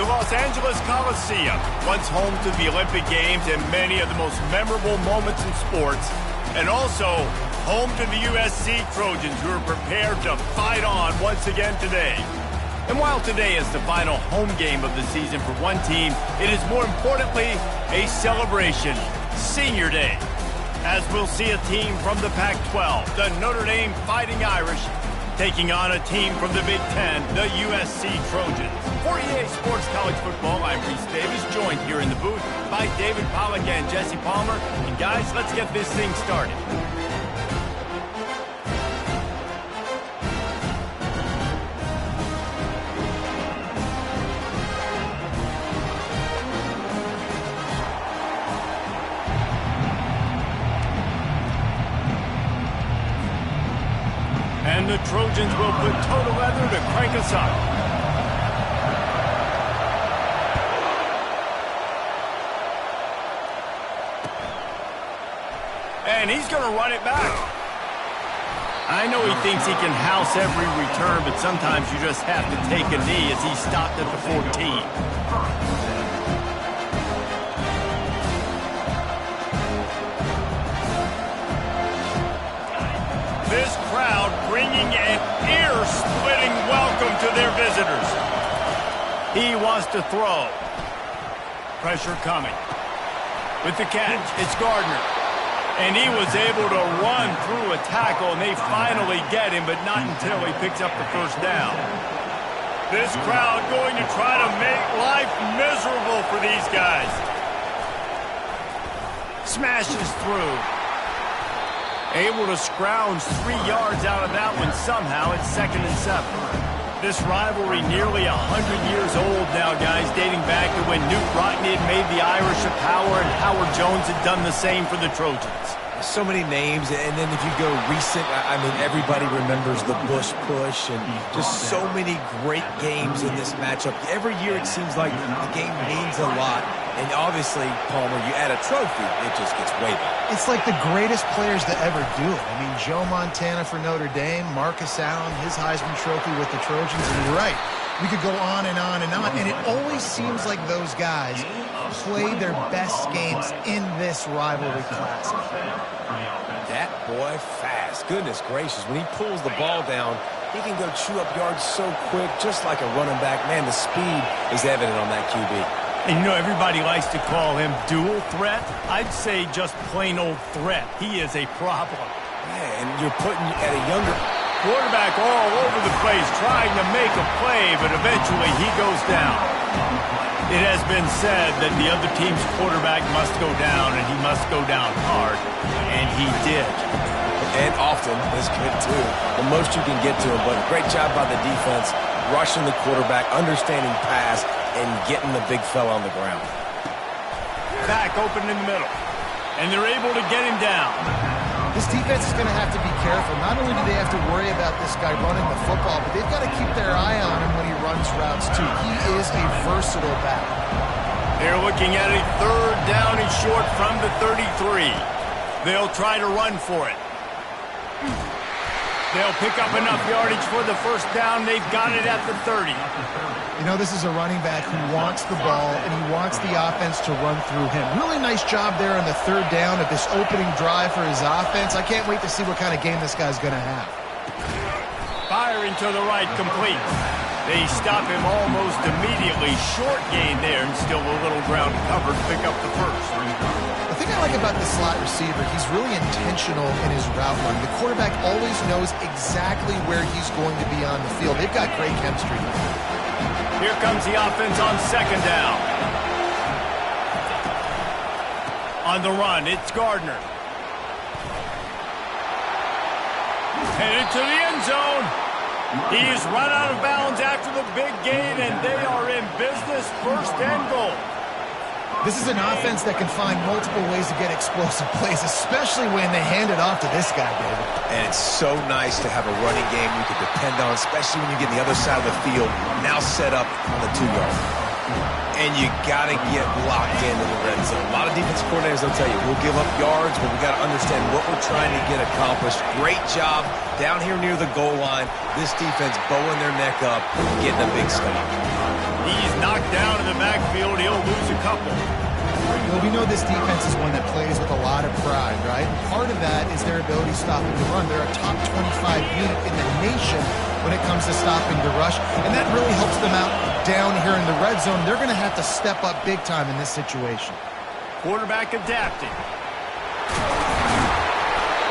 The Los Angeles Coliseum, once home to the Olympic Games and many of the most memorable moments in sports, and also home to the USC Trojans, who are prepared to fight on once again today. And while today is the final home game of the season for one team, it is more importantly a celebration, Senior Day, as we'll see a team from the Pac-12, the Notre Dame Fighting Irish, taking on a team from the Big Ten, the USC Trojans. For EA Sports College Football, I'm Reese Davis, joined here in the booth by David Pollack and Jesse Palmer. And guys, let's get this thing started. And the Trojans will put toe to leather to crank us up. And he's going to run it back. I know he thinks he can house every return, but sometimes you just have to take a knee as he stopped at the 14. This crowd bringing an ear-splitting welcome to their visitors. He wants to throw. Pressure coming. With the catch, it's Gardner. And he was able to run through a tackle, and they finally get him, but not until he picks up the first down. This crowd going to try to make life miserable for these guys. Smashes through. Able to scrounge 3 yards out of that one somehow. It's 2nd and 7. This rivalry nearly 100 years old now, guys, dating back to when Knute Rockne had made the Irish a power and Howard Jones had done the same for the Trojans. So many names, and then if you go recent, I mean, everybody remembers the Bush Push, and just so many great games in this matchup. Every year it seems like the game means a lot, and obviously, Palmer, you add a trophy, it just gets way better. It's like the greatest players to ever do it. I mean, Joe Montana for Notre Dame, Marcus Allen, his Heisman Trophy with the Trojans, and you're right. We could go on and on and on, and it always seems like those guys play their best games in this rivalry classic. That boy fast. Goodness gracious. When he pulls the ball down, he can go chew up yards so quick, just like a running back. Man, the speed is evident on that QB. And you know, everybody likes to call him dual threat. I'd say just plain old threat. He is a problem. Yeah, and you're putting at a younger quarterback all over the place trying to make a play, but eventually he goes down. It has been said that the other team's quarterback must go down, and he must go down hard, and he did. And often is good, too. The most you can get to him, but great job by the defense, rushing the quarterback, understanding pass, and getting the big fella on the ground. Back open in the middle, and they're able to get him down. This defense is going to have to be careful. Not only do they have to worry about this guy running the football, but they've got to keep their eye on him when he runs routes, too. He is a versatile back. They're looking at a 3rd down and short from the 33. They'll try to run for it. They'll pick up enough yardage for the first down. They've got it at the 30. You know, this is a running back who wants the ball, and he wants the offense to run through him. Really nice job there on the 3rd down of this opening drive for his offense. I can't wait to see what kind of game this guy's going to have. Firing to the right, complete. They stop him almost immediately. Short gain there, and still a little ground covered to pick up the first. The thing I like about the slot receiver, he's really intentional in his route run. The quarterback always knows exactly where he's going to be on the field. They've got great chemistry. Here comes the offense on 2nd down. On the run, it's Gardner. Headed to the end zone. He is run out of bounds after the big gain, and they are in business, 1st and goal. This is an offense that can find multiple ways to get explosive plays, especially when they hand it off to this guy, David. And it's so nice to have a running game you can depend on, especially when you get on the other side of the field, now set up on the 2-yard. And you got to get locked into the red zone. A lot of defensive coordinators will tell you, we'll give up yards, but we got to understand what we're trying to get accomplished. Great job down here near the goal line. This defense bowing their neck up, getting a big stop. He's knocked down in the backfield. He'll lose a couple. Well, we know this defense is one that plays with a lot of pride, right? Part of that is their ability stopping the run. They're a top 25 unit in the nation when it comes to stopping the rush, and that really helps them out down here in the red zone. They're going to have to step up big time in this situation. Quarterback adapting.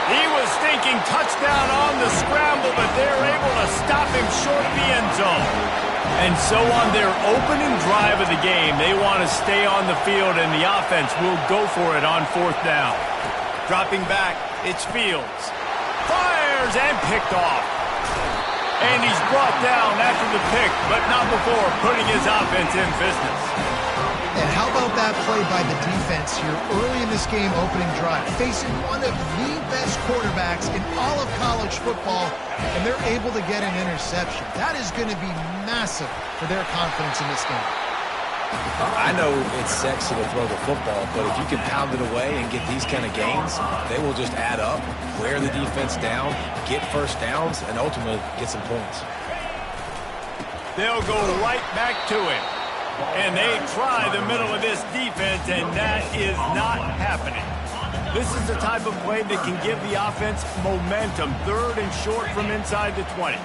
He was thinking touchdown on the scramble, but they're able to stop him short of the end zone. And so on their opening drive of the game, they want to stay on the field, and the offense will go for it on 4th down. Dropping back, it's Fields. Fires and picked off. And he's brought down after the pick, but not before putting his offense in business. And how about that play by the defense here early in this game opening drive, facing one of the best quarterbacks in all of college football, and they're able to get an interception. That is going to be massive for their confidence in this game. I know it's sexy to throw the football, but if you can pound it away and get these kind of gains, they will just add up, wear the defense down, get first downs, and ultimately get some points. They'll go right back to it. And they try the middle of this defense, and that is not happening. This is the type of play that can give the offense momentum. 3rd and short from inside the 20.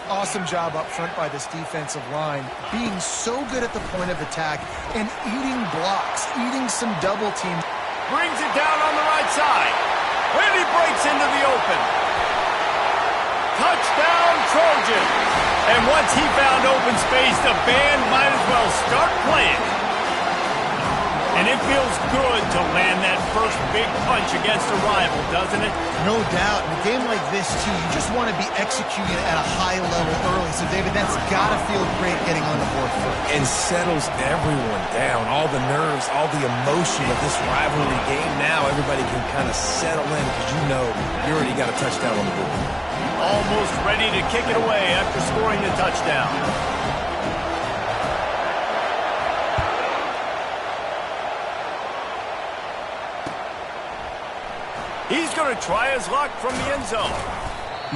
Awesome job up front by this defensive line, being so good at the point of attack and eating blocks, eating some double teams. Brings it down on the right side. And he breaks into the open. Touchdown, Trojans. And once he found open space, the band might as well start playing. And it feels good to land that first big punch against a rival, doesn't it? No doubt. In a game like this, too, you just want to be executing at a high level early. So, David, that's got to feel great getting on the board first. And settles everyone down. All the nerves, all the emotion of this rivalry game. Now everybody can kind of settle in because you know you already got a touchdown on the board. Almost ready to kick it away after scoring the touchdown. He's going to try his luck from the end zone.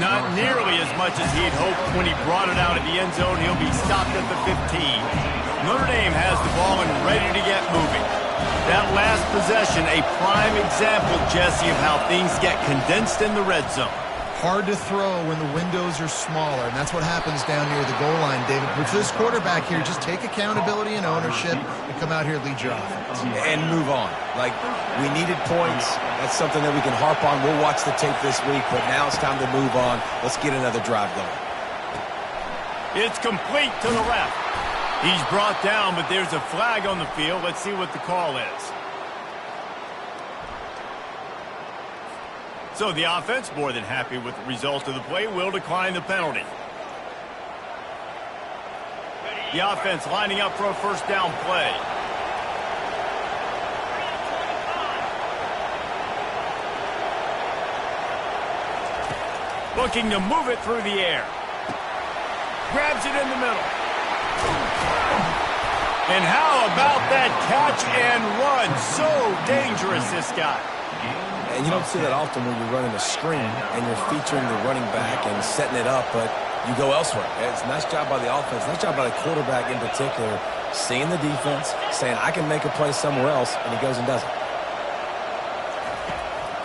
Not nearly as much as he'd hoped when he brought it out of the end zone. He'll be stopped at the 15. Notre Dame has the ball and ready to get moving. That last possession, a prime example, Jesse, of how things get condensed in the red zone. Hard to throw when the windows are smaller, and that's what happens down near the goal line, David. But for this quarterback here, just take accountability and ownership and come out here and lead your offense. And move on. Like, we needed points. That's something that we can harp on. We'll watch the tape this week, but now it's time to move on. Let's get another drive going. It's complete to the left. He's brought down, but there's a flag on the field. Let's see what the call is. So the offense, more than happy with the result of the play, will decline the penalty. The offense lining up for a first down play. Looking to move it through the air. Grabs it in the middle. And how about that catch and run? So dangerous, this guy. And you don't see that often when you're running a screen and you're featuring the running back and setting it up, but you go elsewhere. It's a nice job by the offense, nice job by the quarterback in particular, seeing the defense, saying, I can make a play somewhere else, and he goes and does it.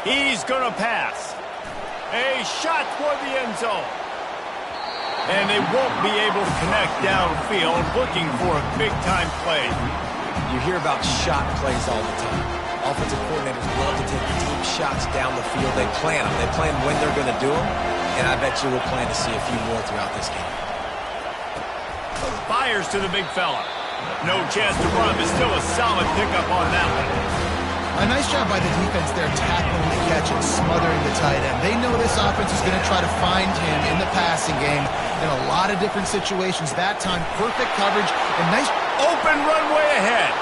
He's going to pass. A shot toward the end zone. And they won't be able to connect downfield, looking for a big-time play. You hear about shot plays all the time. Offensive coordinators love to take deep shots down the field. They plan them. They plan when they're going to do them, and I bet you we'll plan to see a few more throughout this game. Fires to the big fella. No chance to run, but still a solid pickup on that one. A nice job by the defense there, tackling the catch and smothering the tight end. They know this offense is going to try to find him in the passing game in a lot of different situations. That time, perfect coverage and nice open runway ahead.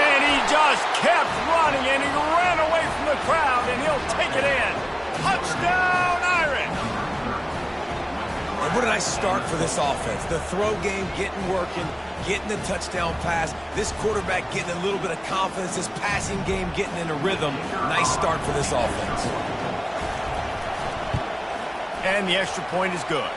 And he just kept running, and he ran away from the crowd, and he'll take it in. Touchdown, Irish! And what a nice start for this offense. The throw game getting working, getting the touchdown pass. This quarterback getting a little bit of confidence. This passing game getting in a rhythm. Nice start for this offense. And the extra point is good.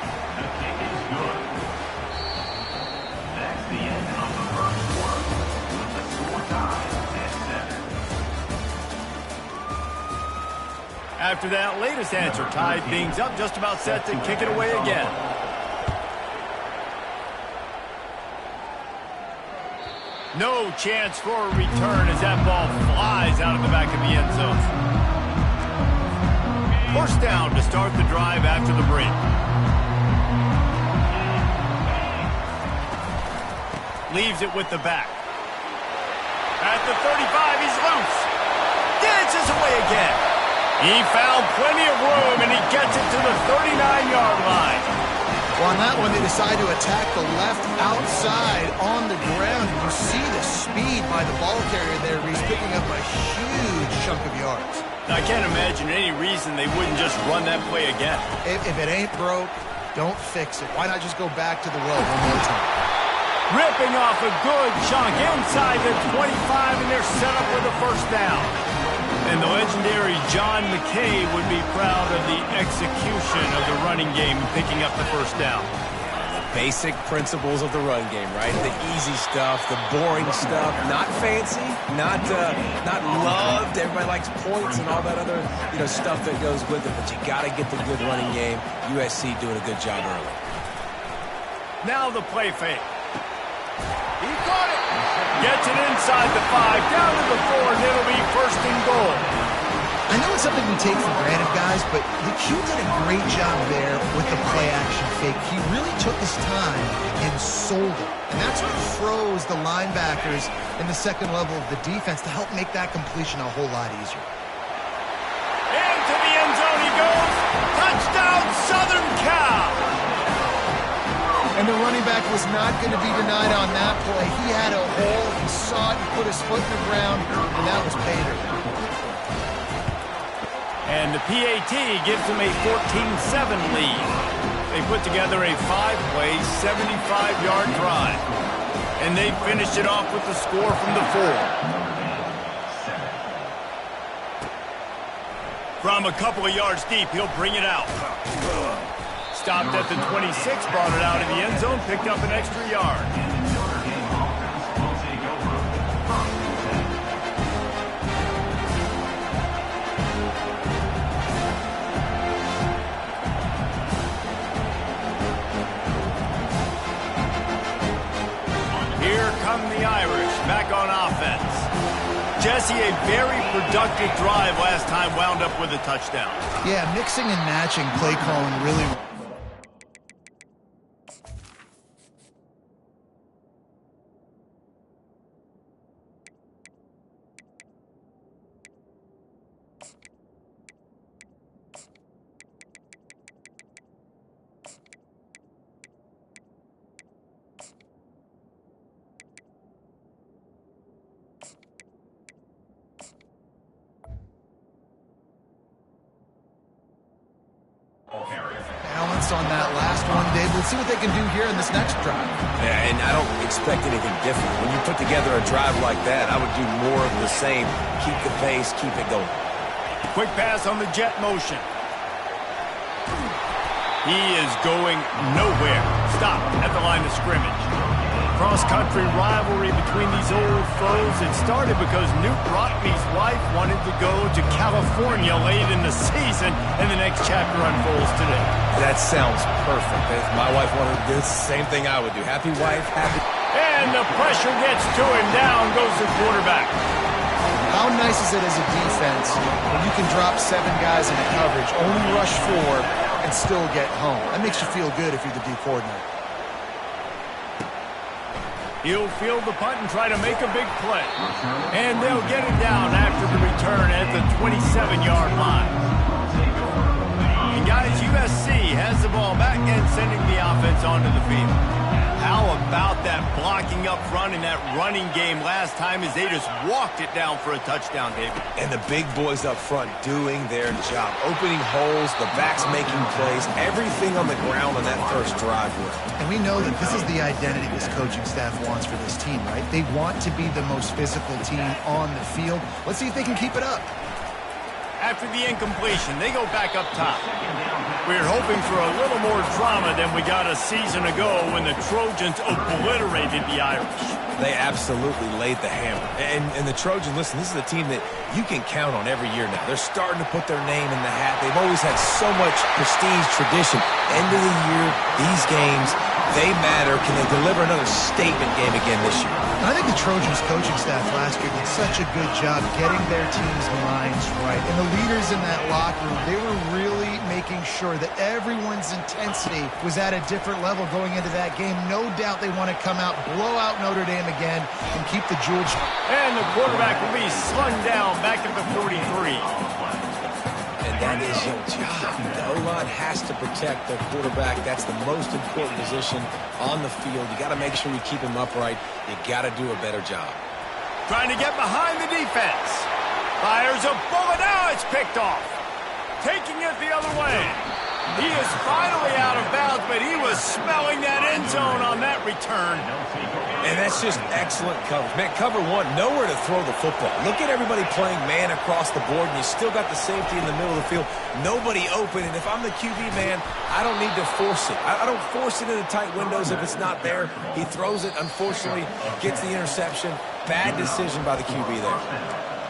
After that latest answer tied things up, just about set to kick it away again. No chance for a return as that ball flies out of the back of the end zone. First down to start the drive after the break. Leaves it with the back. At the 35, he's loose. Dances away again. He found plenty of room, and he gets it to the 39-yard line. Well, on that one, they decide to attack the left outside on the ground. And you see the speed by the ball carrier there. He's picking up a huge chunk of yards. Now, I can't imagine any reason they wouldn't just run that play again. If it ain't broke, don't fix it. Why not just go back to the well one more time? Ripping off a good chunk inside the 25, and they're set up with a first down. And the legendary John McKay would be proud of the execution of the running game, picking up the first down. Basic principles of the run game, right? The easy stuff, the boring stuff, not fancy, not loved. Everybody likes points and all that other stuff that goes with it. But you got to get the good running game. USC doing a good job early. Now the play fake. He caught it. Gets it inside the 5, down to the 4, and it'll be first and goal. I know it's something we take for granted, guys, but the Q did a great job there with the play-action fake. He really took his time and sold it. And that's what froze the linebackers in the second level of the defense to help make that completion a whole lot easier. Into the end zone he goes. Touchdown, Southern Cal. And the running back was not going to be denied on that play. He had a hole, he saw it, he put his foot in the ground, and that was pay dirt. And the PAT gives them a 14-7 lead. They put together a 5-play, 75-yard drive. And they finished it off with the score from the 4. From a couple of yards deep, he'll bring it out. Stopped at the 26, brought it out of the end zone, picked up an extra yard. Here come the Irish, back on offense. Jesse, a very productive drive last time, wound up with a touchdown. Yeah, mixing and matching play calling really... Balance on that last one, Dave. Let's see what they can do here in this next drive. Yeah, and I don't expect anything different. When you put together a drive like that, I would do more of the same. Keep the pace, keep it going. Quick pass on the jet motion. He is going nowhere. Stop at the line of scrimmage. Cross-country rivalry between these old foes. It started because Newt Rockne's wife wanted to go to California late in the season, and the next chapter unfolds today. That sounds perfect. If my wife wanted to do the same thing I would do. Happy wife, happy... And the pressure gets to him. Down goes the quarterback. How nice is it as a defense when you can drop 7 guys in a coverage, only rush 4, and still get home? That makes you feel good if you're the D coordinator. He'll field the punt and try to make a big play. And they'll get it down after the return at the 27-yard line. And guys, USC has the ball back and sending the offense onto the field. How about that blocking up front and that running game last time as they just walked it down for a touchdown, David? And the big boys up front doing their job. Opening holes, the backs making plays, everything on the ground on that first drive. And we know that this is the identity this coaching staff wants for this team, right? They want to be the most physical team on the field. Let's see if they can keep it up. After the incompletion, they go back up top. We're hoping for a little more drama than we got a season ago when the Trojans obliterated the Irish. They absolutely laid the hammer. And the Trojans, listen, this is a team that you can count on every year now. They're starting to put their name in the hat. They've always had so much prestige, tradition. End of the year, these games, they matter. Can they deliver another statement game again this year? I think the Trojans coaching staff last year did such a good job getting their team's minds right. And the leaders in that locker room, they were really making sure that everyone's intensity was at a different level going into that game. No doubt they want to come out, blow out Notre Dame again, and keep the jewels. And the quarterback will be slung down back at the 43. And that is your job. The O-line has to protect their quarterback. That's the most important position on the field. You got to make sure you keep him upright. You got to do a better job. Trying to get behind the defense. Fires a bullet. Now it's picked off. Taking it the other way. He is finally out of bounds, but he was smelling that end zone on that return. And that's just excellent coverage. Man, cover one, nowhere to throw the football. Look at everybody playing man across the board, and you still got the safety in the middle of the field. Nobody open, and if I'm the QB, man, I don't need to force it. I don't force it into tight windows if it's not there. He throws it, unfortunately, gets the interception. Bad decision by the QB there.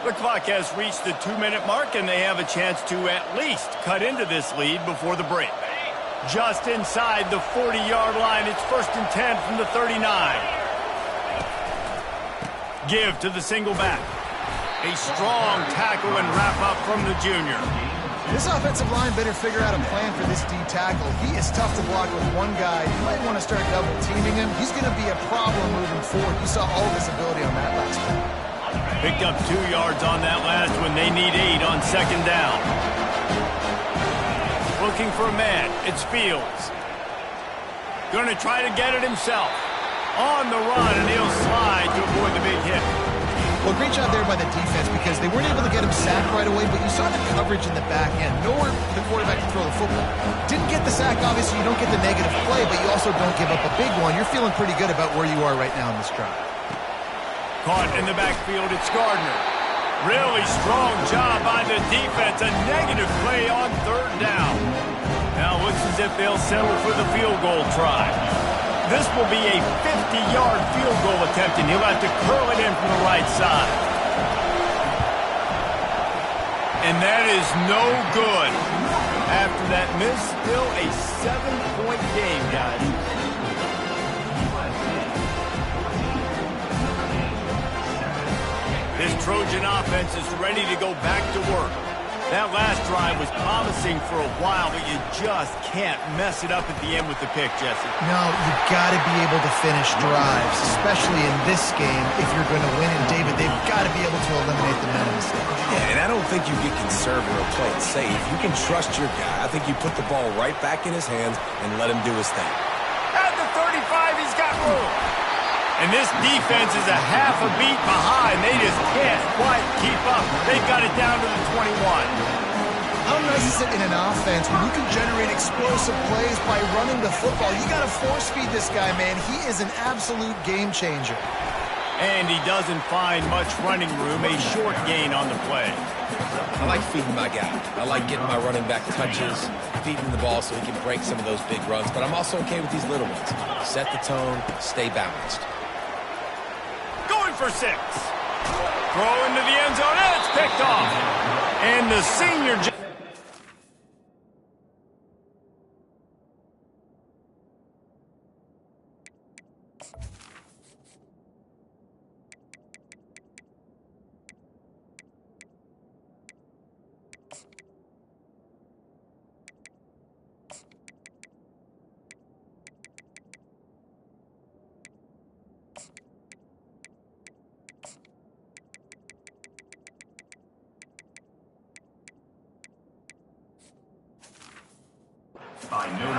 The clock has reached the 2-minute mark, and they have a chance to at least cut into this lead before the break. Just inside the 40-yard line, it's 1st and 10 from the 39. Give to the single back. A strong tackle and wrap-up from the junior. This offensive line better figure out a plan for this D tackle. He is tough to block with one guy. You might want to start double-teaming him. He's going to be a problem moving forward. You saw all of his ability on that last one. Picked up 2 yards on that last one. They need 8 on 2nd down. Looking for a man. It's Fields. Going to try to get it himself. On the run, and he'll slide to avoid the big hit. Well, great job there by the defense because they weren't able to get him sacked right away, but you saw the coverage in the back end. Nowhere for the quarterback to throw the football. Didn't get the sack, obviously. You don't get the negative play, but you also don't give up a big one. You're feeling pretty good about where you are right now in this drive. Caught in the backfield, it's Gardner. Really strong job by the defense. A negative play on 3rd down. Now looks as if they'll settle for the field goal try. This will be a 50-yard field goal attempt, and he'll have to curl it in from the right side. And that is no good. After that miss, still a 7-point game, guys. This Trojan offense is ready to go back to work. That last drive was promising for a while, but you just can't mess it up at the end with the pick, Jesse. No, you've got to be able to finish drives, especially in this game. If you're going to win it, David, they've got to be able to eliminate the mental mistakes. Yeah, and I don't think you get conservative or play it safe. You can trust your guy. I think you put the ball right back in his hands and let him do his thing. At the 35, he's got room. And this defense is a half a beat behind. They just can't quite keep up. They've got it down to the 21. How nice is it in an offense when you can generate explosive plays by running the football? You got to force feed this guy, man. He is an absolute game changer. And he doesn't find much running room, a short gain on the play. I like feeding my guy. I like getting my running back touches, feeding the ball so he can break some of those big runs. But I'm also okay with these little ones. Set the tone, stay balanced. Going for 6. Throw into the end zone, and it's picked off. And the senior...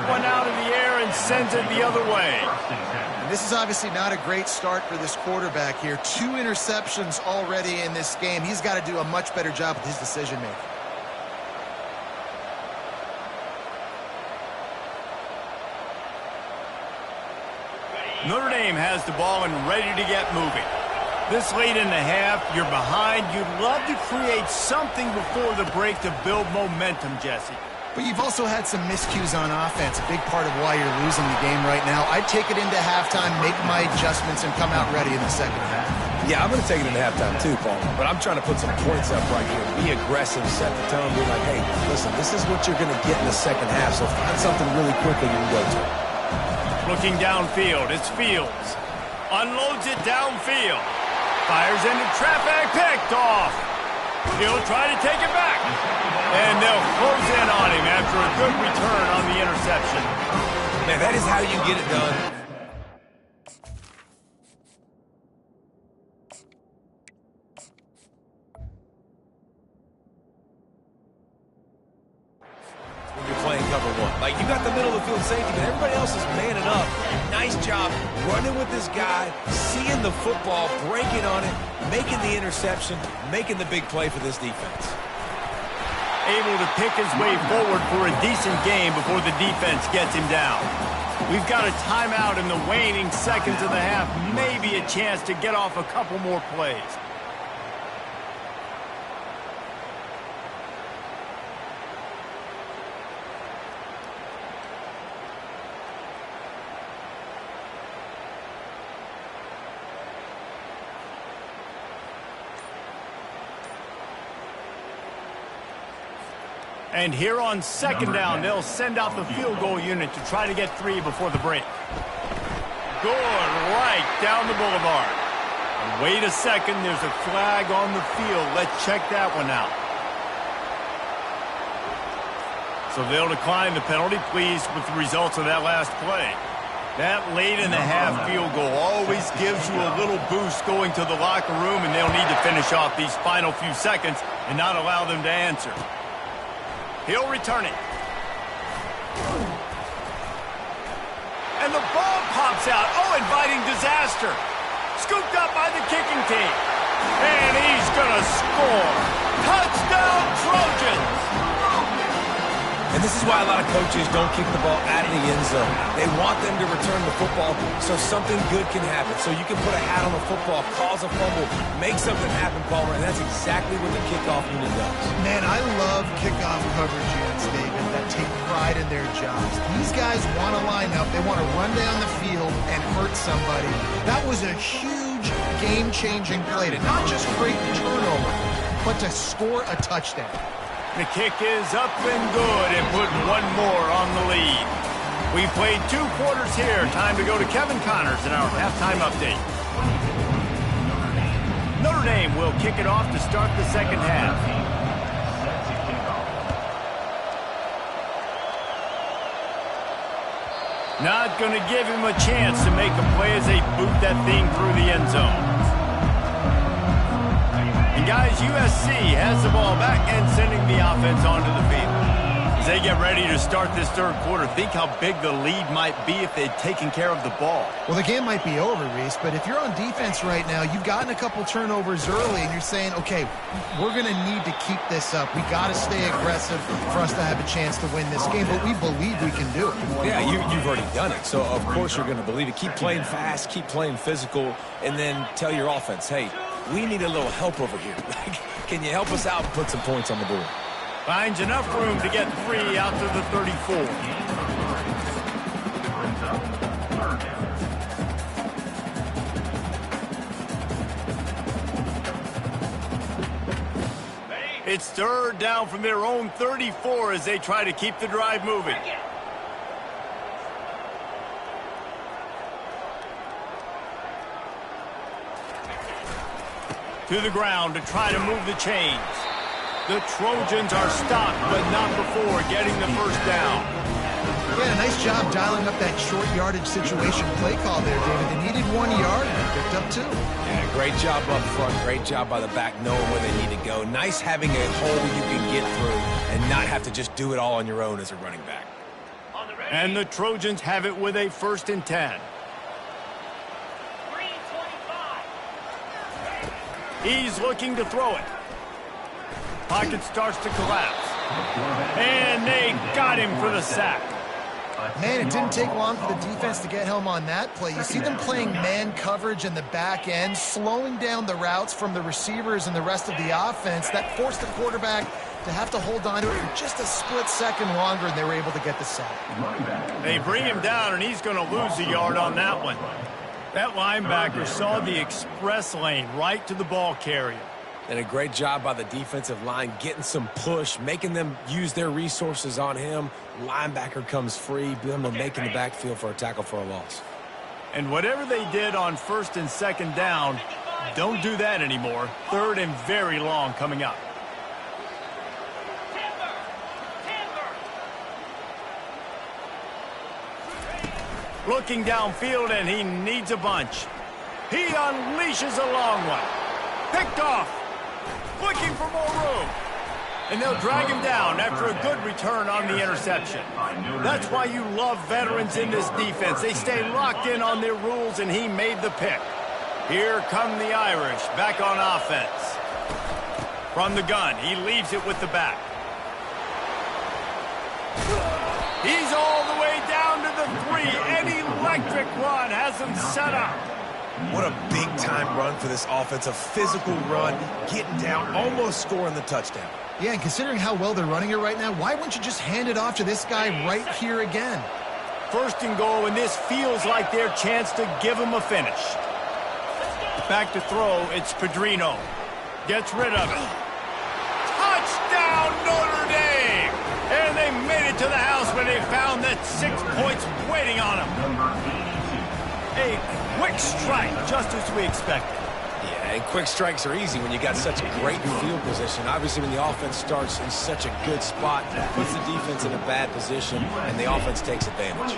One out of the air and sends it the other way. And this is obviously not a great start for this quarterback here. 2 interceptions already in this game. He's got to do a much better job with his decision-making. Notre Dame has the ball and ready to get moving. This late in the half, you're behind. You'd love to create something before the break to build momentum, Jesse. But you've also had some miscues on offense, a big part of why you're losing the game right now. I'd take it into halftime, make my adjustments, and come out ready in the second half. Yeah, I'm going to take it into halftime too, Paul. But I'm trying to put some points up right here. Be aggressive, set the tone, be like, hey, listen, this is what you're going to get in the second half, so find something really quickly you can go to. Looking downfield, it's Fields. Unloads it downfield. Fires into traffic, picked off. He'll try to take it back. And they'll close in on him after a good return on the interception. Man, that is how you get it done. When you're playing cover one. Like, you got the middle of the field safety, but everybody else is manning up. Nice job running with this guy, seeing the football, breaking on it, making the interception, making the big play for this defense. Able to pick his way forward for a decent game before the defense gets him down. We've got a timeout in the waning seconds of the half. Maybe a chance to get off a couple more plays. And here on second down, they'll send out the field goal unit to try to get 3 before the break. Good right down the boulevard. And wait a second, there's a flag on the field. Let's check that one out. So they'll decline the penalty, pleased with the results of that last play. That late in the half field goal always gives you a little boost going to the locker room, and they'll need to finish off these final few seconds and not allow them to answer. He'll return it. And the ball pops out. Oh, inviting disaster. Scooped up by the kicking team. And he's going to score. Touchdown, Trojans. And this is why a lot of coaches don't kick the ball out of the end zone. They want them to return the football so something good can happen. So you can put a hat on the football, cause a fumble, make something happen, Palmer, and that's exactly what the kickoff unit does. Man, I love kickoff coverage units, David, that take pride in their jobs. These guys want to line up. They want to run down the field and hurt somebody. That was a huge game-changing play to not just create the turnover, but to score a touchdown. The kick is up and good and put one more on the lead. We played 2 quarters here. Time to go to Kevin Connors in our halftime update. Notre Dame will kick it off to start the second half. Not going to give him a chance to make a play as they boot that thing through the end zone. Guys, USC has the ball back and sending the offense onto the field. As they get ready to start this third quarter, think how big the lead might be if they'd taken care of the ball. Well, the game might be over, Reese, but if you're on defense right now, you've gotten a couple turnovers early, and you're saying, okay, we're going to need to keep this up. We got to stay aggressive for us to have a chance to win this game, but we believe we can do it. Yeah, you've already done it, so of course you're going to believe it. Keep playing fast, keep playing physical, and then tell your offense, hey, we need a little help over here. Can you help us out and put some points on the board? Finds enough room to get 3 out to the 34. It's third down from their own 34 as they try to keep the drive moving. To the ground to try to move the chains. The Trojans are stopped, but not before getting the first down. Yeah, nice job dialing up that short yardage situation play call there, David. They needed 1 yard, and they picked up 2. Yeah, great job up front. Great job by the back knowing where they need to go. Nice having a hole you can get through and not have to just do it all on your own as a running back. And the Trojans have it with a 1st and 10. He's looking to throw it. Pocket starts to collapse. And they got him for the sack. Man, it didn't take long for the defense to get home on that play. You see them playing man coverage in the back end, slowing down the routes from the receivers and the rest of the offense. That forced the quarterback to have to hold on to it for just a split second longer, and they were able to get the sack. They bring him down, and he's going to lose a yard on that one. That linebacker saw the express lane right to the ball carrier. And a great job by the defensive line getting some push, making them use their resources on him. Linebacker comes free, them making the backfield for a tackle for a loss. And whatever they did on 1st and 2nd down, don't do that anymore. 3rd and very long coming up. Looking downfield, and he needs a bunch. He unleashes a long one. Picked off. Looking for more room. And they'll drag him down after a good return on the interception. That's why you love veterans in this defense. They stay locked in on their rules, and he made the pick. Here come the Irish back on offense. From the gun, he leaves it with the back. He's all the way down to the 3. An electric run has him set up. What a big-time run for this offense. A physical run, getting down, almost scoring the touchdown. Yeah, and considering how well they're running it right now, why wouldn't you just hand it off to this guy right here again? 1st and goal, and this feels like their chance to give him a finish. Back to throw, it's Pedrino. Gets rid of it. Touchdown, Notre Dame! And they made it to the house when they found that 6 points waiting on them. A quick strike, just as we expected. Yeah, and quick strikes are easy when you got such great field position. Obviously, when the offense starts in such a good spot, it puts the defense in a bad position, and the offense takes advantage.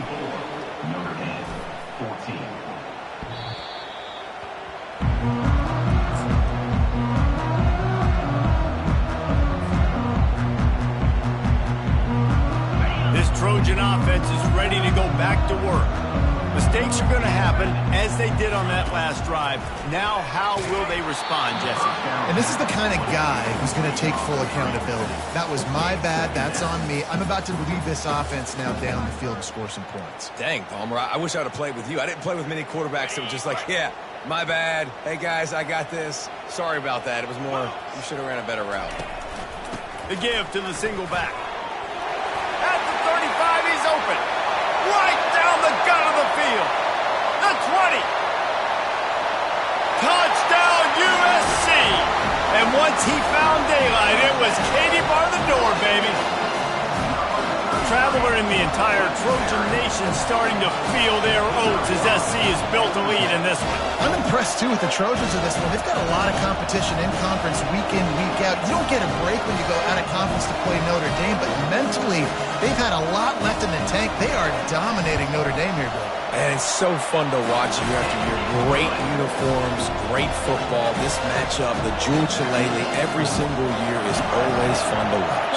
This Trojan offense is ready to go back to work. Mistakes are going to happen, as they did on that last drive. Now, how will they respond, Jesse? And this is the kind of guy who's going to take full accountability. That was my bad. That's on me. I'm about to lead this offense now down the field and score some points. Dang, Palmer, I wish I would have played with you. I didn't play with many quarterbacks that were just like, yeah, my bad. Hey, guys, I got this. Sorry about that. It was more, you should have ran a better route. The give to the single back. At the 35, he's open. Right down the gut of the field. The 20. Touchdown, USC. And once he found daylight, it was Katie bar the door, baby. Traveler in the entire Trojan nation starting to feel their oats as SC has built a lead in this one. I'm impressed, too, with the Trojans in this one. They've got a lot of competition in conference week in, week out. You don't get a break when you go out of conference to play Notre Dame, but mentally, they've had a lot left in the tank. They are dominating Notre Dame here, Bill. And it's so fun to watch year after year. Great uniforms, great football. This matchup, the Jewel Shillelagh, every single year is always fun to watch.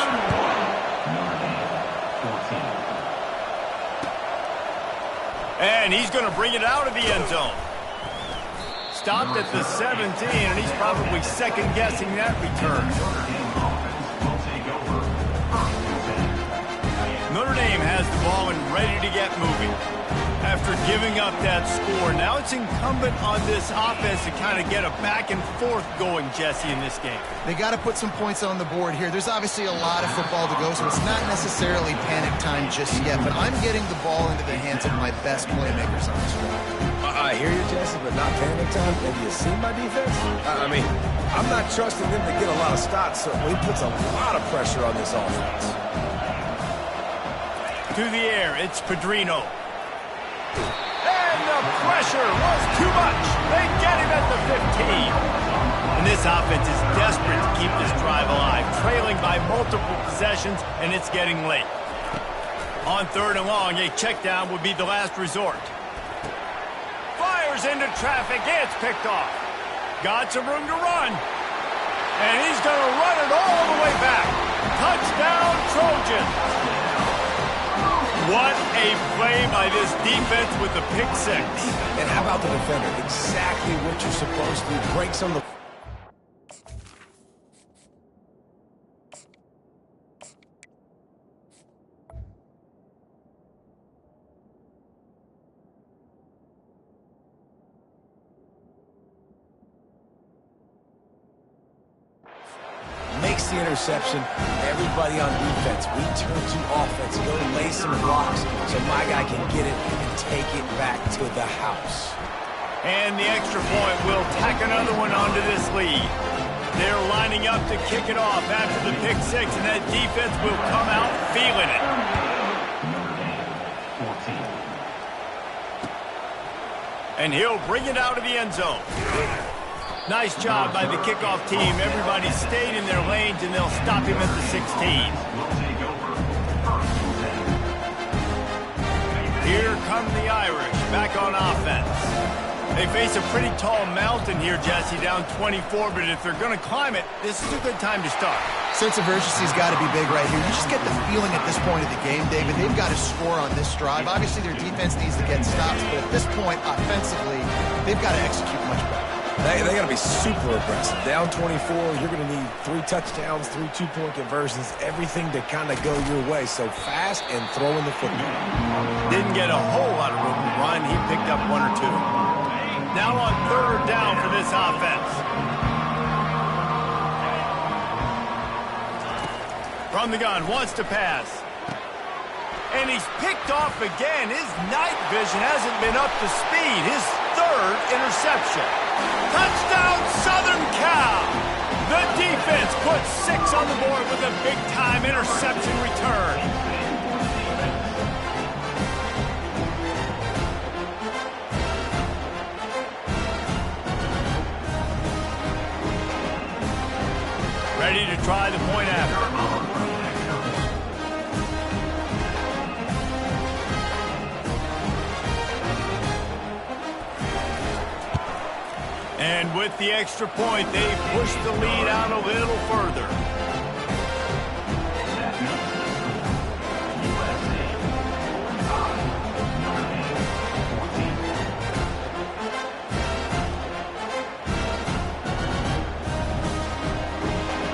And he's going to bring it out of the end zone. Stopped at the 17, and he's probably second-guessing that return. Notre Dame has the ball and ready to get moving. After giving up that score, now it's incumbent on this offense to kind of get a back and forth going, Jesse, in this game. They got to put some points on the board here. There's obviously a lot of football to go, so it's not necessarily panic time just yet, but I'm getting the ball into the hands of my best playmakers on this drive. I hear you, Jesse, but not panic time. Have you seen my defense? I mean, I'm not trusting them to get a lot of stops, so he puts a lot of pressure on this offense. To the air, it's Pedrino. And the pressure was too much. They get him at the 15. And this offense is desperate to keep this drive alive, trailing by multiple possessions, and it's getting late. On 3rd and long, a check down would be the last resort. Fires into traffic. It's picked off. Got some room to run. And he's going to run it all the way back. Touchdown, Trojans. What a play by this defense with the pick six. And how about the defender? Exactly what you're supposed to. Breaks on the... Makes the interception, everybody on defense, we turn to offense, go lay some blocks so my guy can get it and take it back to the house. And the extra point will tack another one onto this lead. They're lining up to kick it off after the pick six, and that defense will come out feeling it. And he'll bring it out of the end zone. Nice job by the kickoff team. Everybody stayed in their lanes, and they'll stop him at the 16. Here come the Irish back on offense. They face a pretty tall mountain here, Jesse, down 24, but if they're going to climb it, this is a good time to start. Sense of urgency's got to be big right here. You just get the feeling at this point of the game, David, they've got to score on this drive. Obviously, their defense needs to get stops, but at this point, offensively, they've got to execute much better. They got to be super aggressive. Down 24, you're going to need 3 touchdowns, 3 two-point conversions, everything to kind of go your way. So fast and throwing the football. Didn't get a whole lot of room to run. He picked up 1 or 2. Now on 3rd down for this offense. From the gun, wants to pass. And he's picked off again. His night vision hasn't been up to speed. His 3rd interception. Touchdown, Southern Cal! The defense puts 6 on the board with a big-time interception return. Ready to try the point after. And with the extra point, they push the lead out a little further.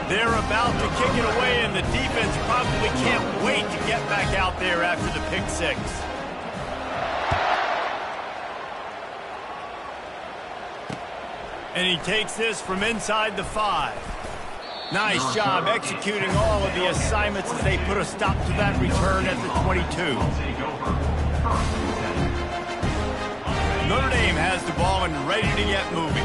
They're about to kick it away, and the defense probably can't wait to get back out there after the pick six. And he takes this from inside the 5. Nice job executing all of the assignments as they put a stop to that return at the 22. Notre Dame has the ball and ready to get moving.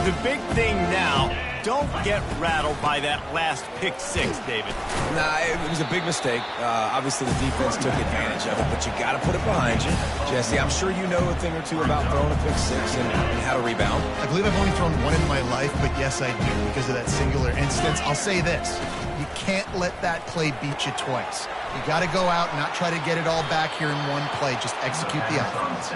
The big thing now, don't get rattled by that last pick six, David. Nah, it was a big mistake. Obviously, the defense took advantage of it, but you got to put it behind you. Jesse, I'm sure you know a thing or two about throwing a pick six and how to rebound. I believe I've only thrown 1 in my life, but yes, I do because of that singular instance. I'll say this. You can't let that play beat you twice. You got to go out and not try to get it all back here in one play. Just execute the offense.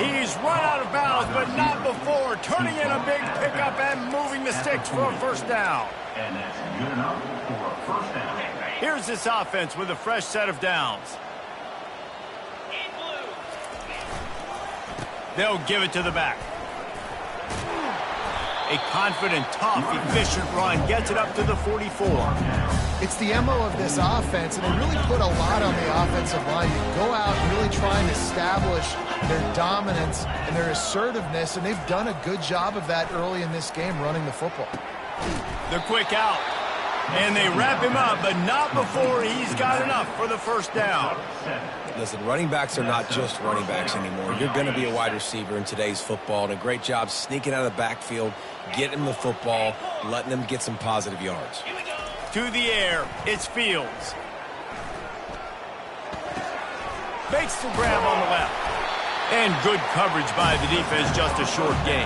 He's run out of bounds, but not before. Turning in a big pickup and moving the sticks for a first down. And that's good enough for a first down. Here's this offense with a fresh set of downs. They'll give it to the back. A confident, tough, efficient run gets it up to the 44. It's the MO of this offense, and they really put a lot on the offensive line to go out and really try and establish their dominance and their assertiveness, and they've done a good job of that early in this game running the football. The quick out. And they wrap him up, but not before he's got enough for the first down. Listen, running backs are not just running backs anymore. You're going to be a wide receiver in today's football, and a great job sneaking out of the backfield, getting them the football, letting them get some positive yards. To the air, it's Fields. Makes the grab on the left. And good coverage by the defense, just a short gain.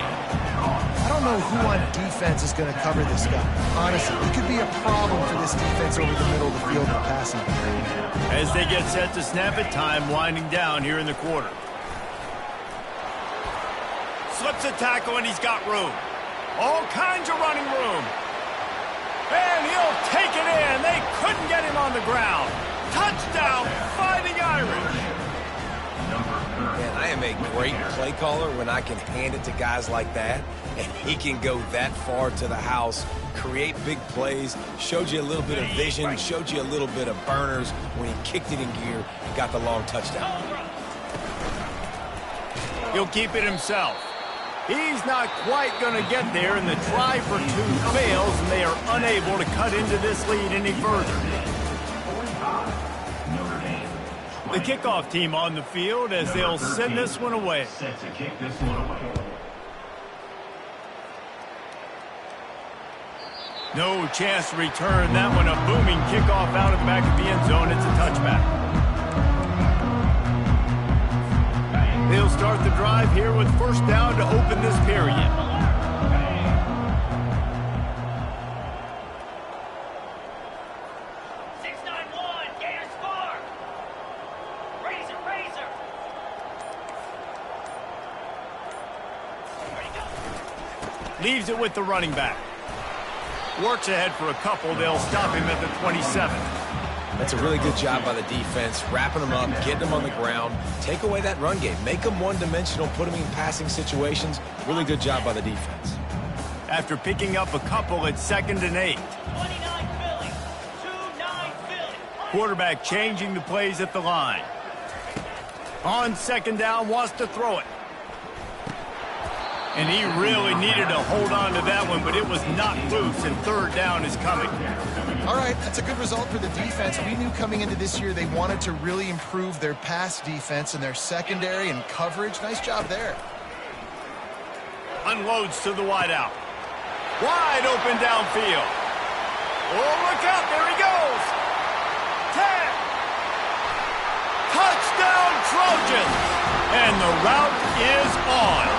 I don't know who on defense is going to cover this guy. Honestly, it could be a problem for this defense over the middle of the field in the passing game. As they get set to snap it, time winding down here in the quarter. Slips a tackle, and he's got room. All kinds of running room. And he'll take it in. They couldn't get him on the ground. Touchdown, Fighting Irish. Man, I am a great play caller when I can hand it to guys like that, and he can go that far to the house, create big plays, showed you a little bit of vision, showed you a little bit of burners when he kicked it in gear and got the long touchdown. He'll keep it himself. He's not quite going to get there, and the try for two fails, and they are unable to cut into this lead any further. The kickoff team on the field as they'll send this one away. Set to kick this one away. No chance to return that one. A booming kickoff out of the back of the end zone. It's a touchback. They'll start the drive here with first down to open this period. 691, Gator score. Razor. Ready to go. Leaves it with the running back. Works ahead for a couple. They'll stop him at the 27. That's a really good job by the defense, wrapping them up, getting them on the ground. Take away that run game. Make them one-dimensional, put them in passing situations. Really good job by the defense. After picking up a couple, it's 2nd and 8. 29 Philly. 2-9 Philly. Quarterback changing the plays at the line. On 2nd down, wants to throw it. And he really needed to hold on to that one, but it was not loose, and 3rd down is coming. All right, that's a good result for the defense. We knew coming into this year they wanted to really improve their pass defense and their secondary and coverage. Nice job there. Unloads to the wideout. Wide open downfield. Oh, look out, there he goes. 10. Touchdown Trojans. And the route is on.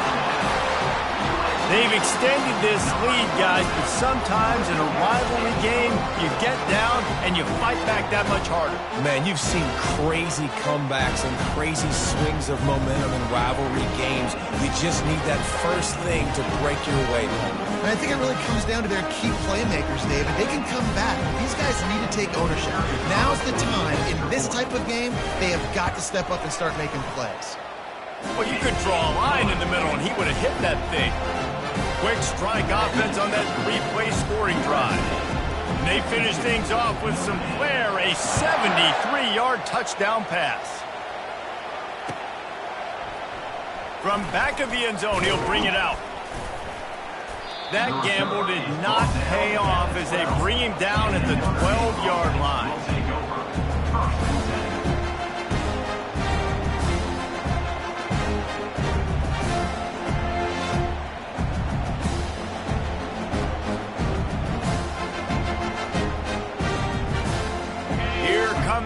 They've extended this lead, guys, but sometimes in a rivalry game, you get down and you fight back that much harder. Man, you've seen crazy comebacks and crazy swings of momentum in rivalry games. You just need that first thing to break your way home. And I think it really comes down to their key playmakers, David. They can come back. These guys need to take ownership. Now's the time. In this type of game, they have got to step up and start making plays. Well, you could draw a line in the middle, and he would have hit that thing. Quick strike offense on that 3-play scoring drive. And they finish things off with some flair, a 73-yard touchdown pass. From back of the end zone, he'll bring it out. That gamble did not pay off as they bring him down at the 12-yard line.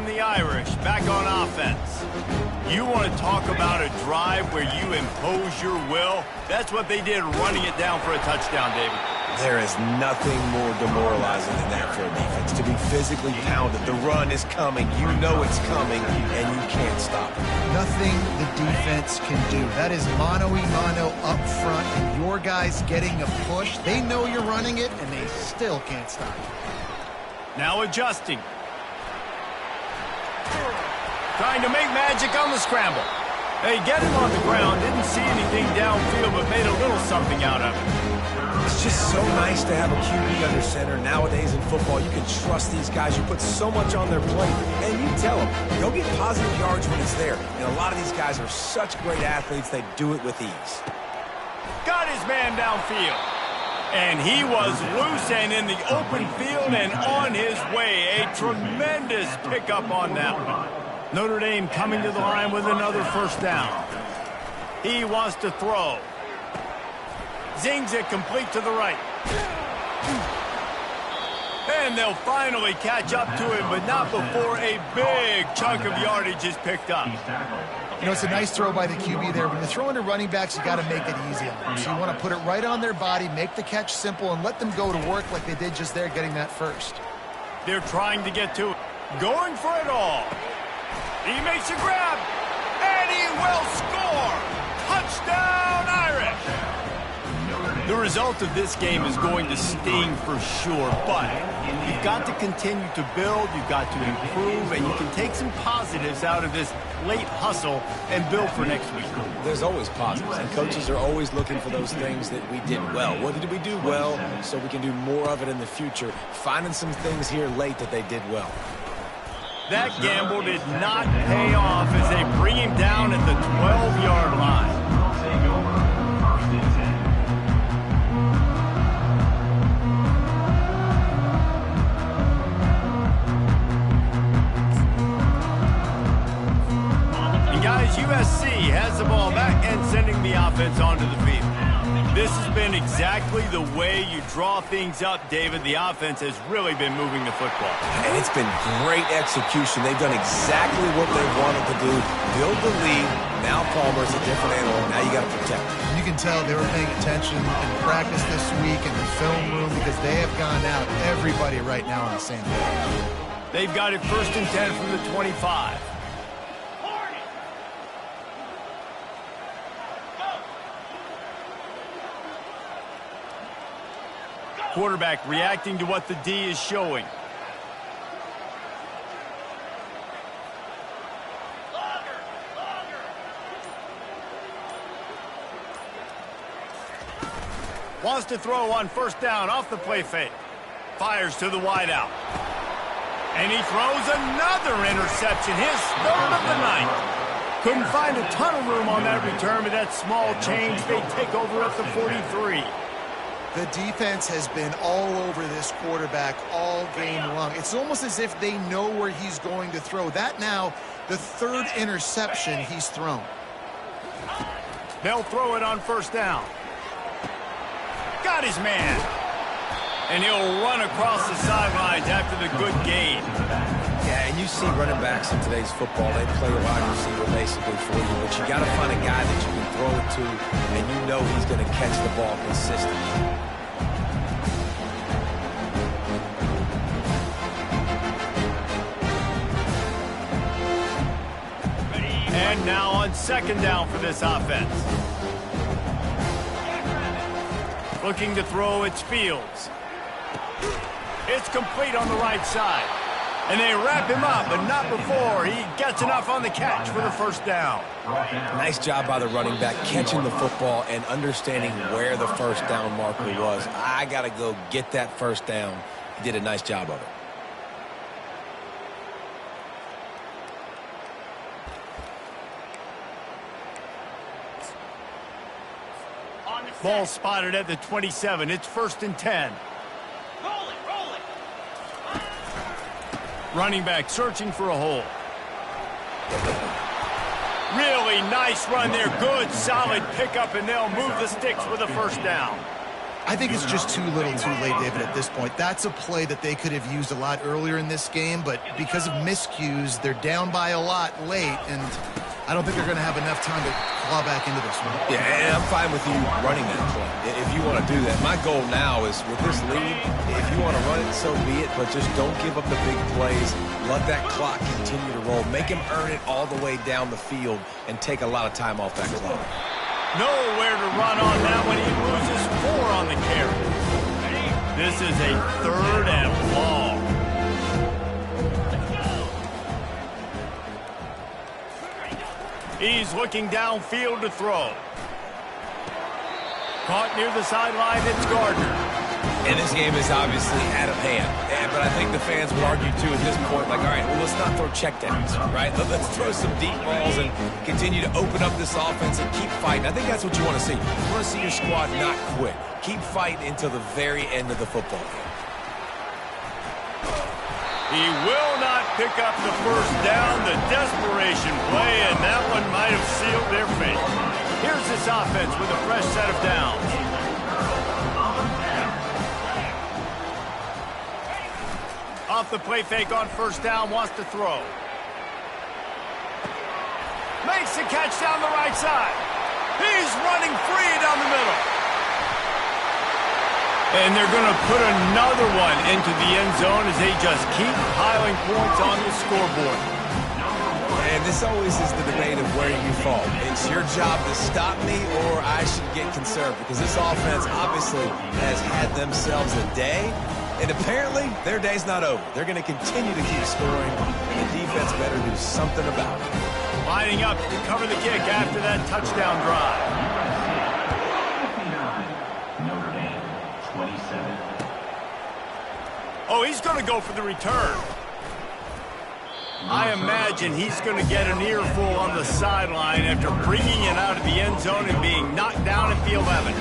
The Irish back on offense. You want to talk about a drive where you impose your will? That's what they did, running it down for a touchdown, David. There is nothing more demoralizing than that for a defense. To be physically pounded. The run is coming. You know it's coming, and you can't stop it. Nothing the defense can do. That is mano-a-mano up front, and your guys getting a push. They know you're running it, and they still can't stop it. Now adjusting. Trying to make magic on the scramble. They get him on the ground, didn't see anything downfield, but made a little something out of it. It's just so nice to have a QB under center. Nowadays in football, you can trust these guys. You put so much on their plate, and you tell them, go get positive yards when it's there. And a lot of these guys are such great athletes, they do it with ease. Got his man downfield. And he was loose and in the open field and on his way. A tremendous pickup on that one. Notre Dame coming to the line with another first down. He wants to throw. Zings it complete to the right. And they'll finally catch up to him, but not before a big chunk of yardage is picked up. You know, it's a nice throw by the QB there. When you're throwing to running backs, you got to make it easy on them. So you want to put it right on their body, make the catch simple, and let them go to work like they did just there, getting that first. They're trying to get to it. Going for it all. He makes a grab, and he will score. Touchdown, Irish. The result of this game is going to sting for sure, but you've got to continue to build, you've got to improve, and you can take some positives out of this late hustle and build for next week. There's always positives, and coaches are always looking for those things that we did well. What did we do well so we can do more of it in the future? Finding some things here late that they did well. That gamble did not pay off as they bring him down at the 12-yard line. Take over. 1st and 10. USC has the ball back and sending the offense onto the field. This has been exactly the way you draw things up, David. The offense has really been moving the football. And it's been great execution. They've done exactly what they wanted to do. Build the lead. Now Palmer's a different animal. Now you got to protect him. You can tell they were paying attention in practice this week in the film room because they have gone out, everybody right now on the same page. They've got it 1st and 10 from the 25. Quarterback reacting to what the D is showing. Wants to throw on 1st down off the play fake. Fires to the wideout. And he throws another interception, his 3rd of the night. Couldn't find a ton of room on that return, but that small change, they take over at the 43. The defense has been all over this quarterback all game long. It's almost as if they know where he's going to throw. That now, the 3rd interception he's thrown. They'll throw it on 1st down. Got his man. And he'll run across the sidelines after the good gain. Yeah, and you see running backs in today's football, they play a wide receiver basically for you, but you got to find a guy that you can throw it to, and you know he's going to catch the ball consistently. And now on 2nd down for this offense. Looking to throw, it's Fields. It's complete on the right side. And they wrap him up, but not before he gets enough on the catch for the 1st down. Nice job by the running back catching the football and understanding where the 1st down marker was. I got to go get that 1st down. He did a nice job of it. Ball spotted at the 27. It's 1st and 10. Roll it. Running back searching for a hole. Really nice run there. Good, solid pickup, and they'll move the sticks with a 1st down. I think it's just too little too late, David, at this point. That's a play that they could have used a lot earlier in this game, but because of miscues, they're down by a lot late, and I don't think they're going to have enough time to claw back into this one. Yeah, and I'm fine with you running that play if you want to do that. My goal now is with this lead, if you want to run it, so be it, but just don't give up the big plays. Let that clock continue to roll. Make him earn it all the way down the field and take a lot of time off that clock. Nowhere to run on that one. He loses 4 on the carry. This is a 3rd and long. He's looking downfield to throw. Caught near the sideline, it's Gardner. And this game is obviously out of hand. But I think the fans would argue, too, at this point, like, all right, well, let's not throw checkdowns, right? Let's throw some deep balls and continue to open up this offense and keep fighting. I think that's what you want to see. You want to see your squad not quit. Keep fighting until the very end of the football game. He will not pick up the 1st down. The desperation play, and that one might have sealed their fate. Here's this offense with a fresh set of downs. Off the play fake on 1st down, wants to throw. Makes the catch down the right side. He's running free down the middle. And they're going to put another one into the end zone as they just keep piling points on the scoreboard. And this always is the debate of where you fall. It's your job to stop me or I should get conserved because this offense obviously has had themselves a day. And apparently, their day's not over. They're going to continue to keep scoring, and the defense better do something about it. Lining up to cover the kick after that touchdown drive. Notre Dame, 27. Oh, he's going to go for the return. I imagine he's going to get an earful on the sideline after bringing it out of the end zone and being knocked down at the 11.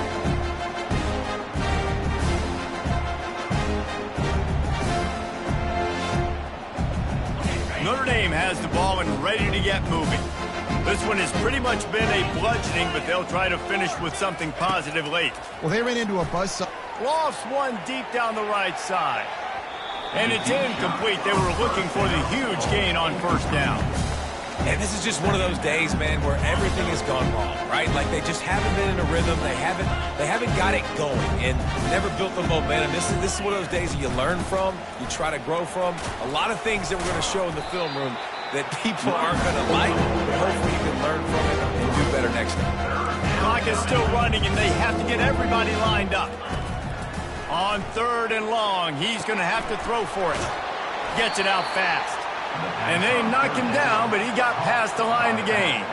Notre Dame has the ball and ready to get moving. This one has pretty much been a bludgeoning, but they'll try to finish with something positive late. Well, they ran into a buzzsaw. Lofts one deep down the right side. And it's incomplete. They were looking for the huge gain on first down. And this is just one of those days, man, where everything has gone wrong, right? Like they just haven't been in a rhythm. They haven't got it going and never built the momentum. This is one of those days that you learn from, you try to grow from. A lot of things that we're going to show in the film room that people aren't going to like, but hopefully you can learn from it and do better next time. Clock is still running, and they have to get everybody lined up. On 3rd and long, he's going to have to throw for it. Gets it out fast. And they knocked him down, but he got past the line to gain.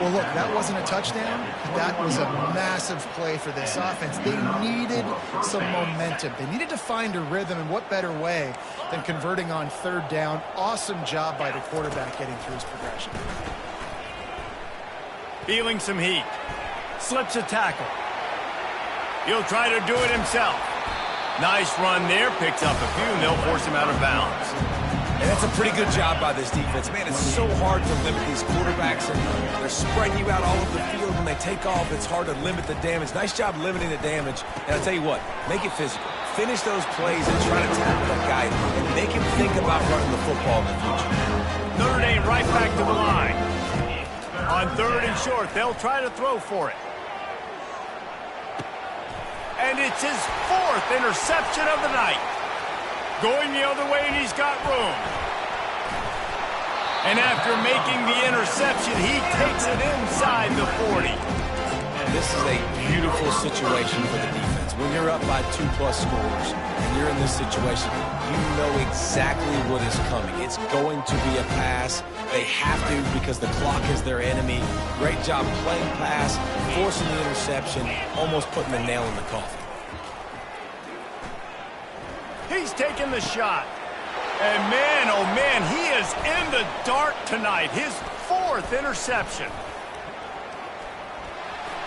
Well, look, that wasn't a touchdown. That was a massive play for this offense. They needed some momentum. They needed to find a rhythm, and what better way than converting on 3rd down. Awesome job by the quarterback getting through his progression. Feeling some heat. Slips a tackle. He'll try to do it himself. Nice run there. Picks up a few, and they'll force him out of bounds. And that's a pretty good job by this defense. Man, it's so hard to limit these quarterbacks, and they're spreading you out all over the field. When they take off, it's hard to limit the damage. Nice job limiting the damage. And I'll tell you what, make it physical. Finish those plays and try to tackle that guy and make him think about running the football in the future. Notre Dame right back to the line. On 3rd and short, they'll try to throw for it. And it's his 4th interception of the night. Going the other way, and he's got room. And after making the interception, he takes it inside the 40. And this is a beautiful situation for the defense. When you're up by 2+ scores and you're in this situation, you know exactly what is coming. It's going to be a pass. They have to because the clock is their enemy. Great job playing pass, forcing the interception, almost putting the nail in the coffin. He's taking the shot. And man, oh man, he is in the dark tonight. His 4th interception.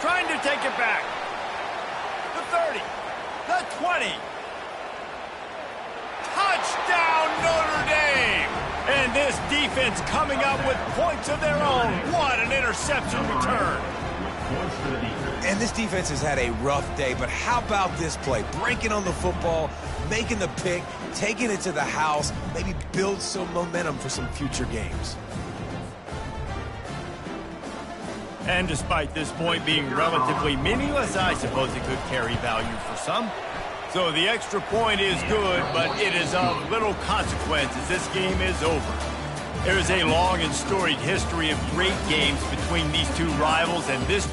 Trying to take it back. The 30. The 20. Touchdown, Notre Dame. And this defense coming up with points of their own. What an interception return. And this defense has had a rough day, but how about this play? Breaking on the football, making the pick, taking it to the house, maybe build some momentum for some future games. And despite this point being relatively meaningless, I suppose it could carry value for some. So the extra point is good, but it is of little consequence as this game is over. There is a long and storied history of great games between these two rivals, and this